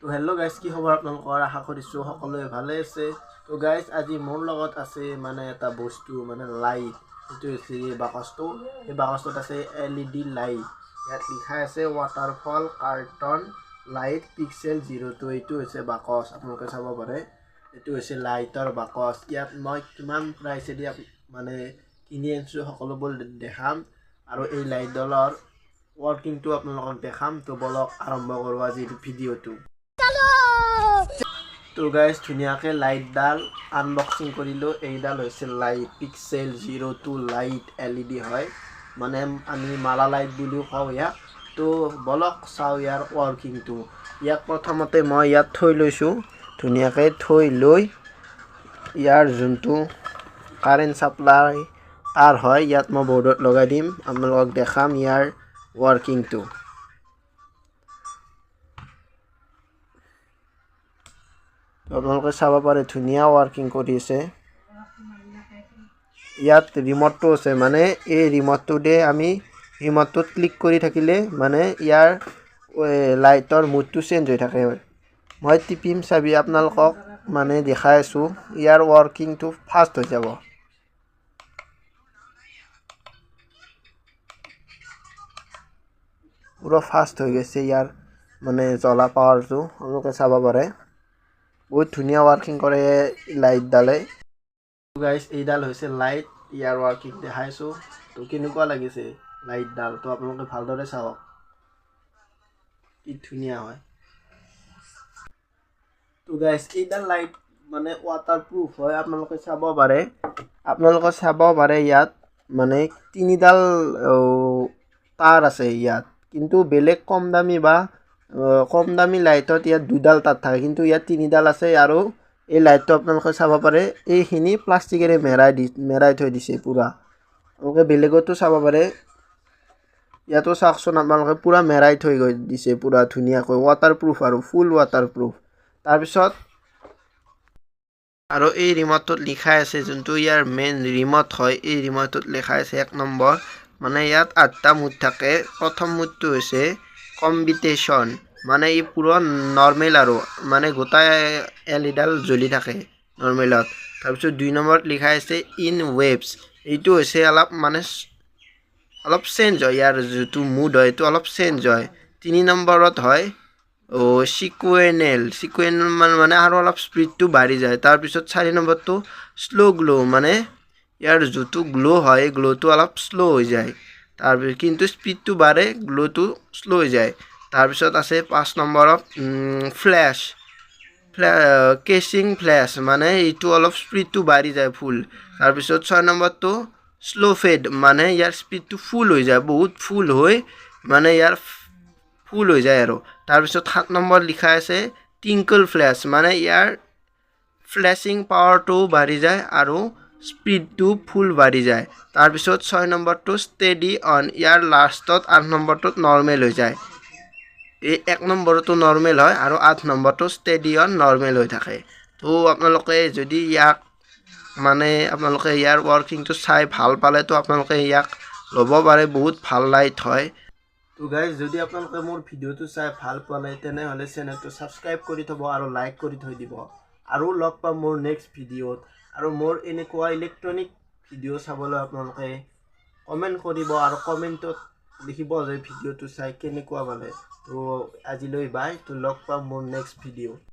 তো hello' guys, কি খবৰ আপোনালোকৰ? আশা কৰিছোঁ সকলোৱে ভালে আছে। তো গাইজ, আজি মোৰ লগত আছে মানে এটা বস্তু মানে লাইট। এইটো হৈছে এই বাকচটো। এই বাকচটোত আছে LED লাইট। ইয়াত লিখা আছে ৱাটাৰফল কাৰ্টন লাইট পিক্সেল 02। এইটো হৈছে বাকচ, আপোনালোকে চাব পাৰে। এইটো হৈছে লাইটৰ বাকচ। ইয়াত মই কিমান প্ৰাইচেদি মানে কিনি আনিছোঁ সকলোবোৰ দেখাম, আৰু এই লাইটডালৰ ৱৰ্কিংটো আপোনালোকক দেখাম। তো বলক আৰম্ভ কৰোঁ আজিৰ ভিডিঅ'টো। তো গাইজ, ধুনীয়াকৈ লাইটডাল আনবক্সিং কৰিলোঁ। এইডাল হৈছে লাইট পিক্সেল 02 লাইট LED হয়, মানে আমি মালা লাইট বুলিও কওঁ ইয়াক। তো বলক চাওঁ ইয়াৰ ৱৰ্কিংটো। ইয়াক প্ৰথমতে মই ইয়াত থৈ লৈছোঁ, ধুনীয়াকৈ থৈ লৈ ইয়াৰ যোনটো কাৰেণ্ট ছাপ্লাই তাৰ হয়, ইয়াত মই বৰ্ডত লগাই দিম, আপোনালোকক দেখাম ইয়াৰ ৱৰ্কিংটো। আপোনালোকে চাব পাৰে ধুনীয়া ৱৰ্কিং কৰি আছে। ইয়াত ৰিম'টটো আছে, মানে এই ৰিম'টটোতে আমি ৰিম'টটোত ক্লিক কৰি থাকিলে মানে ইয়াৰ লাইটৰ মুডটো চেঞ্জ হৈ থাকে। মই টিপিম চাবি আপোনালোকক মানে দেখাই আছোঁ। ইয়াৰ ৱৰ্কিংটো ফাষ্ট হৈ যাব। পুৰা ফাষ্ট হৈ গৈছে ইয়াৰ মানে জ্বলা পাৱাৰটো, আপোনালোকে চাব পাৰে। বহুত ধুনীয়া ৱৰ্কিং কৰে লাইটডালে। গাইজ, এইডাল হৈছে লাইট, ইয়াৰ ৱৰ্কিং দেখাইছোঁ। তো কেনেকুৱা লাগিছে লাইটডাল, তো আপোনালোকে ভালদৰে চাওক কি ধুনীয়া হয়। তো গাইজ, এইডাল লাইট মানে ৱাটাৰপ্ৰুফ হয়, আপোনালোকে চাব পাৰে। ইয়াত মানে 3ডাল তার আছে ইয়াত, কিন্তু বেলেগ কম দামী লাইটত ইয়াত 2ডাল তার থাকে, কিন্তু ইয়াত 3ডাল আছে। আৰু এই লাইটটো আপোনালোকে চাব পাৰে, এইখিনি প্লাষ্টিকেৰে মেৰাই থৈ দিছে পূৰা। আপোনালোকে বেলেগতো চাব পাৰে, ইয়াতো চাওকচোন আপোনালোকে, পূৰা মেৰাই থৈ দিছে পূৰা ধুনীয়াকৈ। ৱাটাৰপ্ৰুফ আৰু ফুল ৱাটাৰপ্ৰুফ। তাৰপিছত আৰু এই ৰিম'টটোত লিখা আছে, যোনটো ইয়াৰ মেইন ৰিম'ট হয়, এই ৰিম'টটোত লিখা আছে 1 নম্বৰ। মানে ইয়াত 8টা মুড থাকে। প্ৰথম মুডটো হৈছে কম্বিটেশ্যন, মানে ই পুৰা নৰ্মেল আৰু মানে গোটাই এলইডাল জ্বলি থাকে নৰ্মেলত। তাৰপিছত 2 নম্বৰত লিখা আছে ইন ৱেভছ, এইটো হৈছে অলপ চেঞ্জ হয়, ইয়াৰ যিটো মুড হয় এইটো অলপ চেঞ্জ হয়। 3 নম্বৰত হয় চিকুৱেনেল মানে আৰু অলপ স্পীডটো বাঢ়ি যায়। তাৰপিছত 4 নম্বৰটো শ্ল' গ্ল', মানে ইয়াৰ যিটো গ্ল' হয় এই গ্ল'টো অলপ শ্ল' হৈ যায়, তাৰপিছত কিন্তু স্পীডটো বাঢ়ে, গ্ল'টো শ্ল' হৈ যায়। তাৰপিছত আছে 5 নম্বৰত কেচিং ফ্লেছ, মানে এইটো অলপ স্পীডটো বাঢ়ি যায় ফুল। তাৰপিছত 6 নম্বৰটো শ্ল' ফেড, মানে ইয়াৰ স্পীডটো ফুল হৈ যায়, বহুত ফুল হৈ মানে ইয়াৰ ফুল হৈ যায় আৰু। তাৰপিছত 7 নম্বৰ লিখা আছে টিংকল ফ্লেছ, মানে ইয়াৰ ফ্লেছিং পাৱাৰটো বাঢ়ি যায় আৰু স্পীডটো ফুল বাঢ়ি যায়। তাৰপিছত 6 নম্বৰটো ষ্টেডি অন, ইয়াৰ লাষ্টত 8 নম্বৰটোত নৰ্মেল হৈ যায়। এই 1 নম্বৰটো নৰ্মেল হয় আৰু 8 নম্বৰটো ষ্টেডি অন নৰ্মেল হৈ থাকে। তো আপোনালোকে যদি আপোনালোকে ইয়াৰ ৱৰ্কিংটো চাই ভাল পালে, তো আপোনালোকে ইয়াক ল'ব পাৰে, বহুত ভাল লাইট হয়। তো গাইজ, যদি আপোনালোকে মোৰ ভিডিঅ'টো চাই ভাল পালে, তেনেহ'লে চেনেলটো ছাবস্ক্ৰাইব কৰি থ'ব আৰু লাইক কৰি থৈ দিব। আৰু লগ পাম মোৰ নেক্সট ভিডিঅ'ত। আৰু মোৰ এনেকুৱা ইলেক্ট্ৰনিক ভিডিঅ' চাবলৈ আপোনালোকে কমেণ্ট কৰিব, আৰু কমেণ্টত লিখিব যে ভিডিঅ'টো চাই কেনেকুৱা পালে। তো আজিলৈ বাই, তো লগ পাম মোৰ নেক্সট ভিডিঅ'।